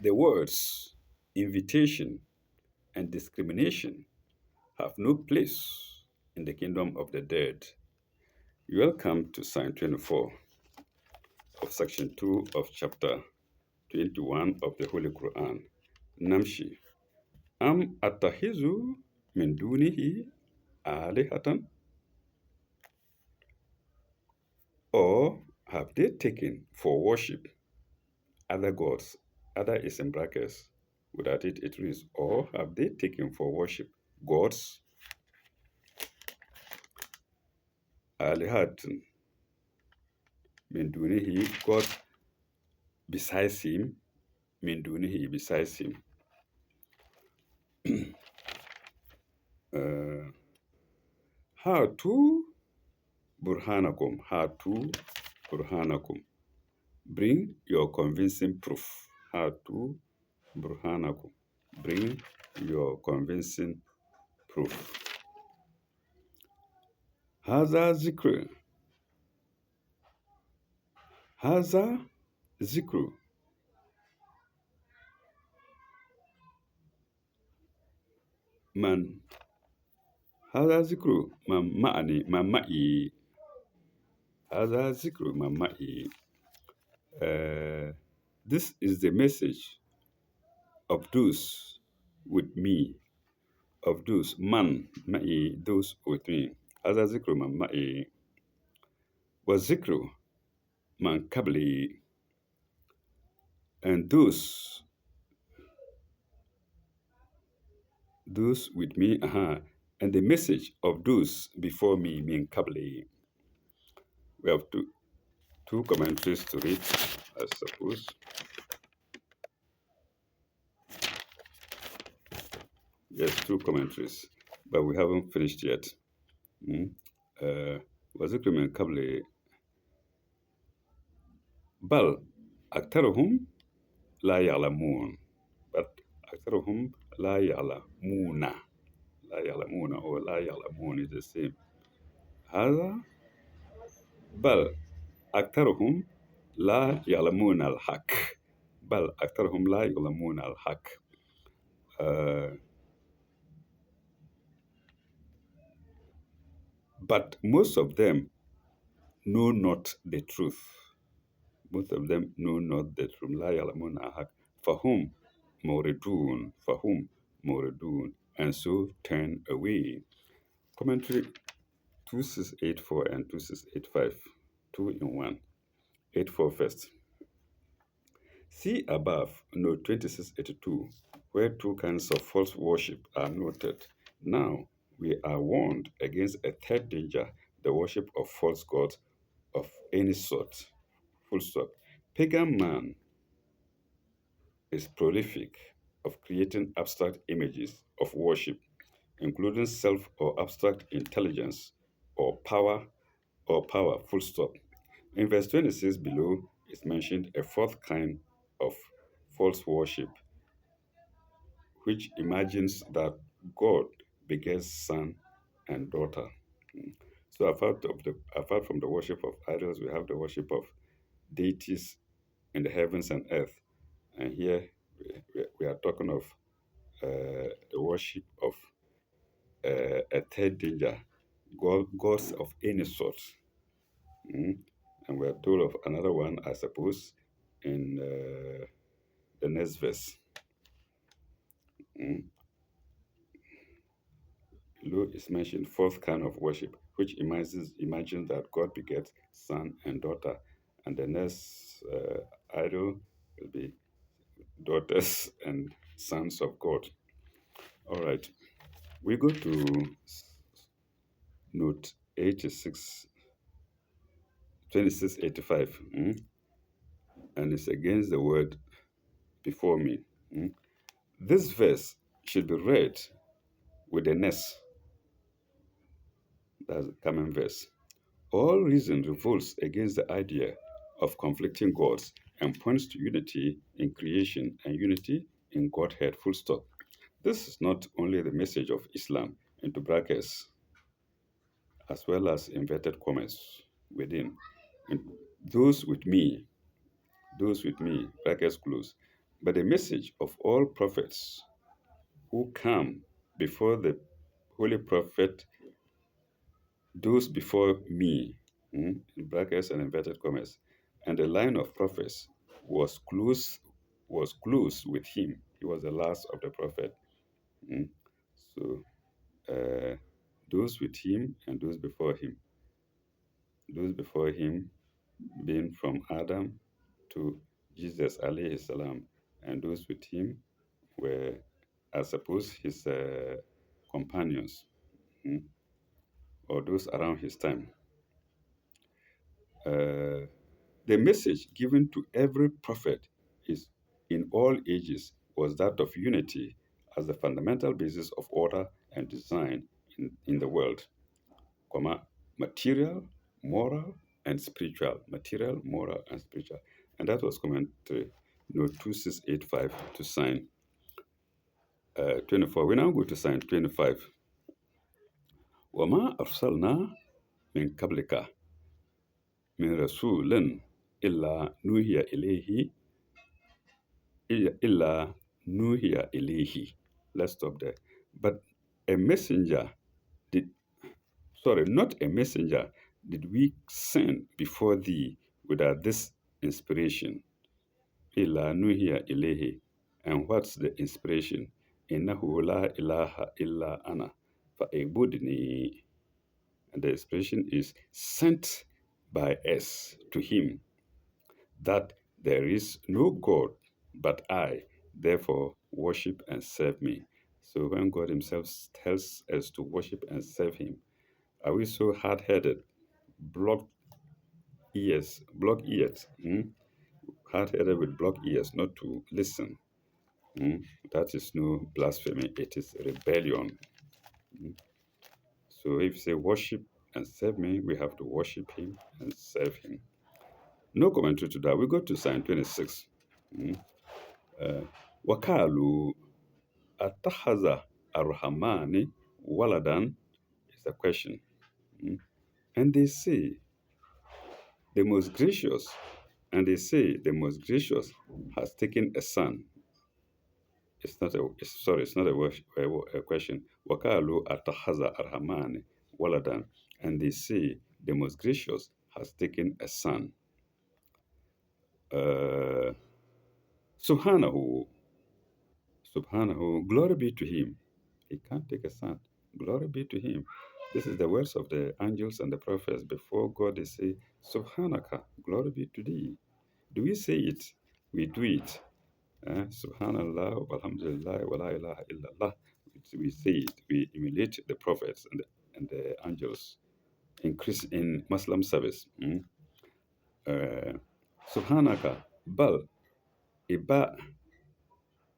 The words invitation and discrimination have no place in the kingdom of the dead. Welcome to Psalm 24 of section 2 of chapter 21 of the Holy Quran. Namshi. Am attahizu min dunihi alihatan? Or have they taken for worship other gods? Other is in brackets. Without it, it reads, or have they taken for worship gods? Alihatan min dunihi, God besides him, min dunihi, besides him. How to burhanakum, how to burhanakum. Bring your convincing proof. How to burhanakum. Bring your convincing proof. Haza zikr. Haza zikru. Man. Haza zikru man ma'ani, man ma'i. Haza zikru man ma'i. This is the message of those with me, of those man ma'i, those with me. Haza zikru man ma'i. Wa zikru man kabli. And those with me, and the message of those before me, mean kabli. We have two commentaries to read, I suppose. Yes, two commentaries, but we haven't finished yet. وذكر من قبل بل أكثرهم لا يعلمون but أكثرهم لا يعلمون or لا يعلمون is the same. هذا بل أكثرهم لا يعلمون الحق بل أكثرهم لا يعلمون الحق. But most of them know not the truth. Most of them know not the truth. لا يعلمون الحق. فهم موردون, and so turn away. Commentary 2684 and 2685, 2 in 1. 84 first. See above, note 2682, where two kinds of false worship are noted. Now, we are warned against a third danger, the worship of false gods of any sort. Full stop. Pagan man is prolific of creating abstract images of worship, including self or abstract intelligence or power, full stop. In verse 26 below is mentioned a fourth kind of false worship, which imagines that God begets son and daughter. So apart from the worship of idols, we have the worship of deities in the heavens and earth. And here we are talking of the worship of a third danger, gods of any sort. And we are told of another one, I suppose, in the next verse. Below is mentioned fourth kind of worship, which imagines that God begets son and daughter, and the next idol will be daughters and sons of God. All right, we go to note 86, 2685, and it's against the word before me. This verse should be read with the next. That's the common verse. All reason revolts against the idea of conflicting gods and points to unity in creation and unity in Godhead, full stop. This is not only the message of Islam, into brackets, as well as inverted commas within. And those with me, brackets close, But the message of all prophets who come before the holy prophet, those before me, in brackets and inverted commas, and the line of prophets was close with him. He was the last of the prophet. mm. So those with him and those before him being from Adam to Jesus alayhi salam, and those with him were, I suppose, his companions, mm, or those around his time. Uh, the message given to every prophet is in all ages was that of unity as the fundamental basis of order and design in the world, comma, material, moral, and spiritual. Material, moral, and spiritual. And that was commentary note 2685 to sign 24. We now go to sign 25. وما أرسلنا من قبلك من رسول إلا نوحي إليه إلا نوحي إليه. Let's stop there. But a messenger did, sorry, not a messenger did we send before thee without this inspiration. إلا نوحي إليه. And what's the inspiration? إنه لا إله إلا أنا فاعبدني. And the expression is sent by us to him, that there is no God but I, therefore worship and serve me. So when God himself tells us to worship and serve him, are we so hard-headed, blocked block ears, hard-headed with block ears, not to listen? That is no blasphemy, it is rebellion. Mm. So if you say worship and serve me, we have to worship him and serve him. No commentary to that. We go to Psalm 26. Mm. Wakalu atahaza arhamani waladan is a question. Mm. And they say the most gracious, and they say the most gracious has taken a son. It's not a question. Wakalu atahaza arhamani waladan, and they say the most gracious has taken a son. Uh, Subhanahu, Subhanahu, glory be to him. He can't take a son. Glory be to him. This is the words of the angels and the prophets. Before God, they say, Subhanaka, glory be to thee. Do we say it? We do it. Subhanallah, walhamdulillah, wa la ilaha illallah. We say it. We emulate the prophets and the angels in Muslim service. Uh, Subhanaka, iba,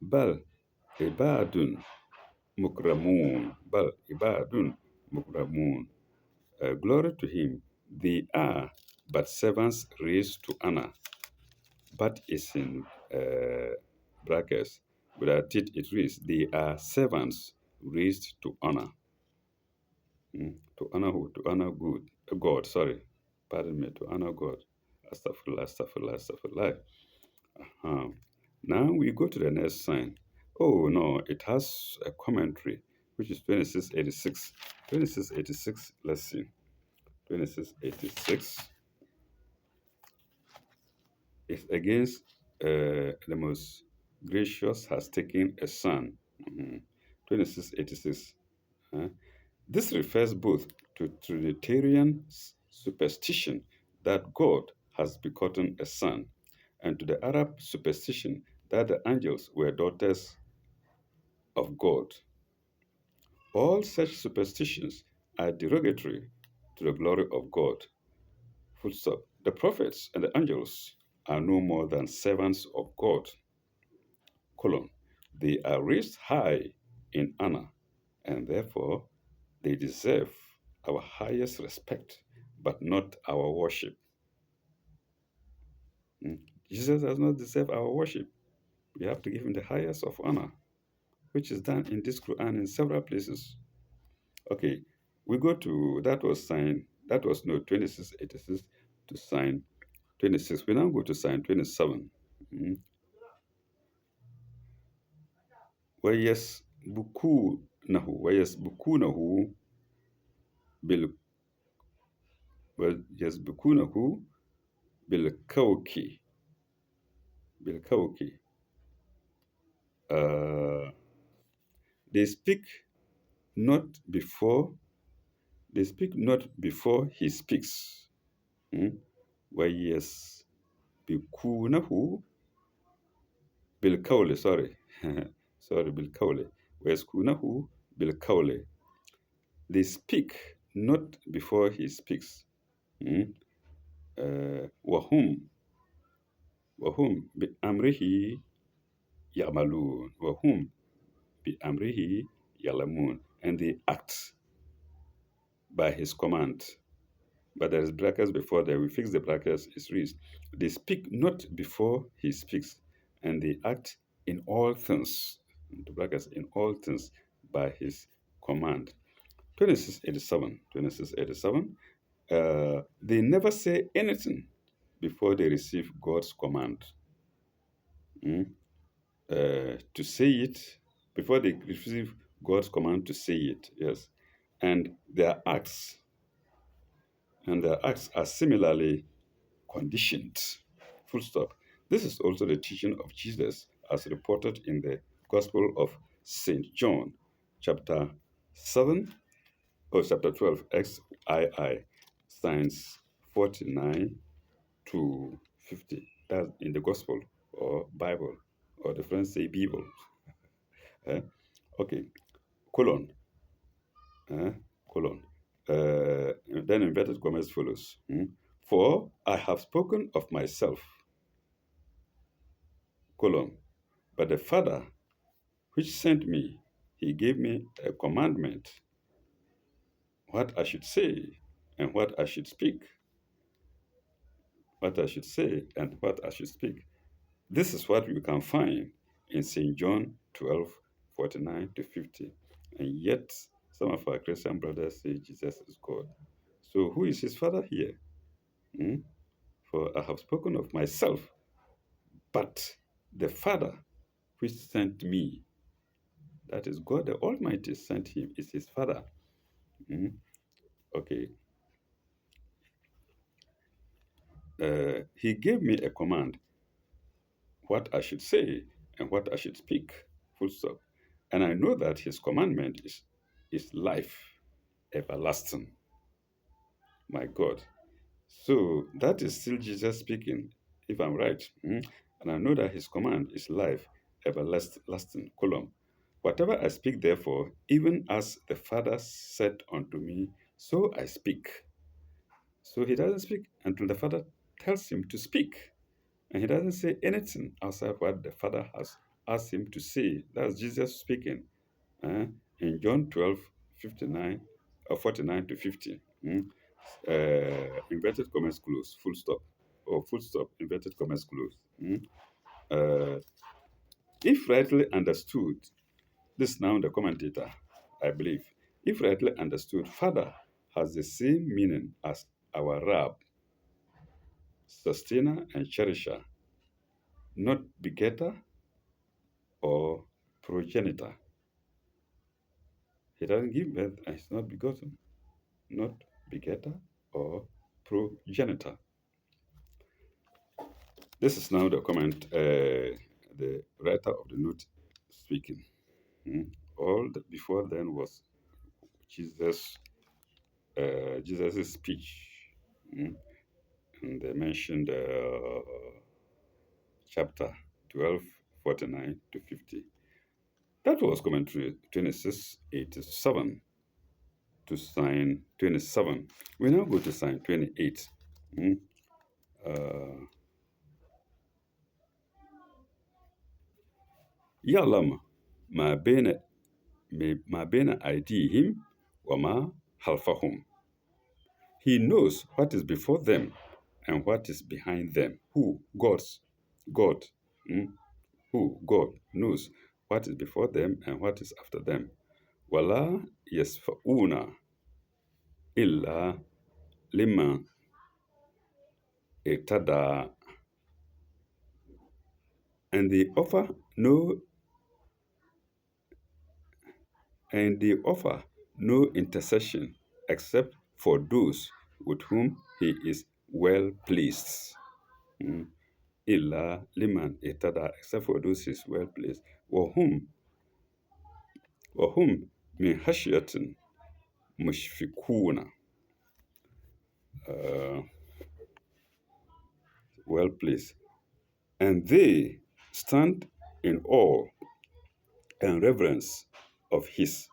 bal, ibadun, mukramun, bal, ibadun, mukramun. Glory to him. They are but servants raised to honor. But is in brackets. Without it, it reads, they are servants raised to honor. To honor who? To honor good. God, sorry. Pardon me. To honor God. Astaghfirullah, astaghfirullah, astaghfirullah. Now we go to the next sign. Oh, no, it has a commentary, which is 2686. 2686, let's see. 2686 is against the most gracious has taken a son. 2686. This refers both to Trinitarian superstition that God has begotten a son, and to the Arab superstition that the angels were daughters of God. All such superstitions are derogatory to the glory of God. Full stop. The prophets and the angels are no more than servants of God. Colon. They are raised high in honor, and therefore they deserve our highest respect, but not our worship. Jesus does not deserve our worship. We have to give him the highest of honor, which is done in this Quran in several places. Okay, we go to, that was no 2686 to sign 26. We now go to sign 27. ويسبكونه بال ويسبكونه بالكوكي بالكوكي uh, they speak not before they speak not before he speaks. Mm? ويسبكونه بالقول sorry sorry بالقول ويسكونه بالقول they speak not before he speaks. Mm? وهم بأمره يعملون وهم بأمره يعلمون and they act by his command. But there is brackets before there. We fix the brackets. It reads, they speak not before he speaks, and they act in all things. The brackets in all things by his command. 2687. 2687. They never say anything before they receive God's command. Mm? To say it before they receive God's command to say it. Yes, and their acts are similarly conditioned. Full stop. This is also the teaching of Jesus as reported in the Gospel of St. John, chapter 7 or chapter 12, XII, signs 49 to 50. That's in the Gospel or Bible, or the French say Bible. Okay, colon, uh, colon. Then inverted commas follows. For I have spoken of myself, colon, but the Father which sent me, he gave me a commandment, what I should say and what I should speak, what I should say and what I should speak. This is what we can find in St. John 12:49 to 50. And yet, some of our Christian brothers say Jesus is God. So, who is his Father here? Hmm? For I have spoken of myself, but the Father which sent me, that is God the Almighty sent him, is his Father. Hmm? Okay. He gave me a command, what I should say and what I should speak, full stop. And I know that his commandment is life everlasting. My God. So that is still Jesus speaking, if I'm right. And I know that his command is life everlasting, column. Whatever I speak, therefore, even as the Father said unto me, so I speak. So he doesn't speak until the Father tells him to speak. And he doesn't say anything outside what the Father has asked him to say. That's Jesus speaking in John 12:59 or 49 to 50. Inverted commas close, full stop. Or full stop, inverted commas close. Uh, if rightly understood, this is now the commentator, I believe. If rightly understood, Father has the same meaning as our Rab, sustainer and cherisher, not begetter or progenitor. He doesn't give birth and he's not begotten, not begetter or progenitor. This is now the comment, the writer of the note speaking. All that before then was Jesus, Jesus' speech. And they mentioned chapter 12, 49 to 50. That was commentary 2687 to sign 27. We now go to sign 28. يعلم ما بين أيديهم وما خلفهم. He knows what is before them and what is behind them. Who? God. Who? God knows what is before them and what is after them. ولا يسفؤون إلا لما ارتدى. And they offer no and they offer no intercession except for those with whom he is well pleased. Mm. Illa liman itada, except for those he is well pleased. وهم من خشية مشفقون. Uh, well pleased. And they stand in awe and reverence of his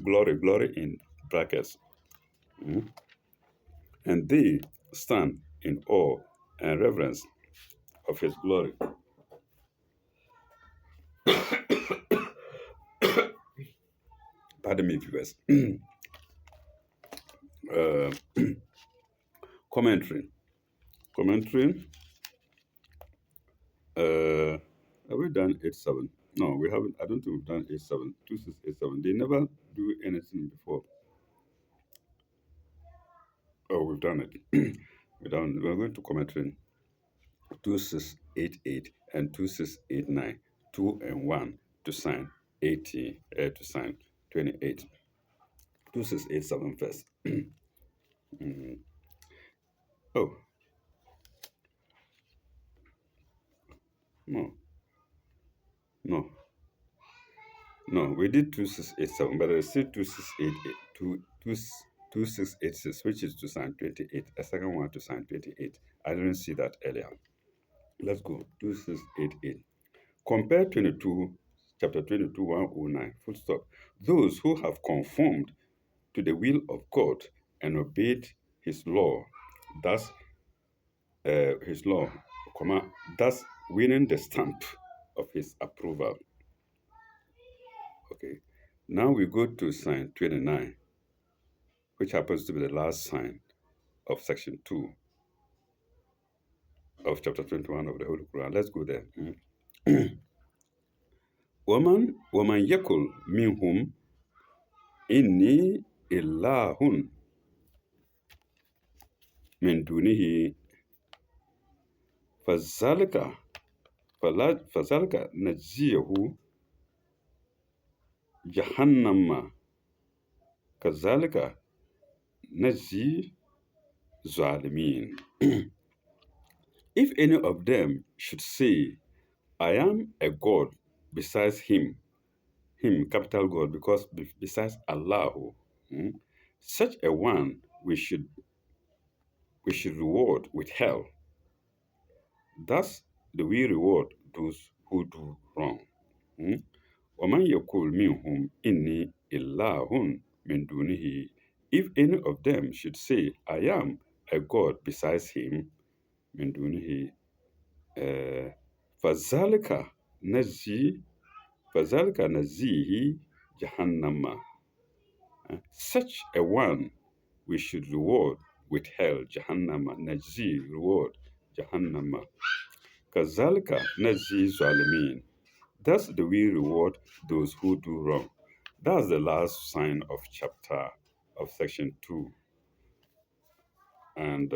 glory, glory in brackets. Mm. And they stand in awe and reverence of his glory. Pardon me, viewers. uh, commentary. Commentary. Have we done 8-7? No, we haven't. I don't think we've done 8-7. 2687. They never do anything before. Oh, we've done it. We're going to commentary 2688 and 2689. 2 and 1 to sign 80, to sign 28. 2687 first. Mm. Oh, no, no, no. We did 2687, but there's still 2688, 2686, which is to sign 28. A second one to sign 28. I didn't see that earlier. Let's go. 2688. Compare 22, chapter 22, 109, full stop. Those who have conformed to the will of God and obeyed his law, thus his law, thus winning the stamp of his approval. Okay. Now we go to sign 29, which happens to be the last sign of section 2 of chapter 21 of the Holy Quran. Let's go there. ومن يقل منهم إني إله من دونه فذلك نجزيه جهنم كذلك نجزي الظالمين. If any of them should say, I am a God besides him, capital God, because besides Allah, such a one we should reward with hell. Thus do we reward those who do wrong. وَمَنْ يَقُولْ مِنْهُمْ إِنِّي إِلَّهٌ مِنْ دُونِهِ. If any of them should say, I am a God besides him, مِنْ دُونِهِ, فَذَلِكَ نَزِيهِ جَهَنَّمَ. Such a one we should reward with hell, Jahannama, Najzi, reward, Jahannama. Kazalika Najzi Zalimin. Thus do we reward those who do wrong. That's the last sign of section 2. And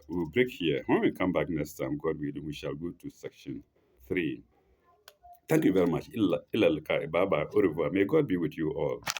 we'll break here. When we come back next time, God willing, we shall go to section 3. Thank you very much. Illa likai. Bye bye. Au revoir. May God be with you all.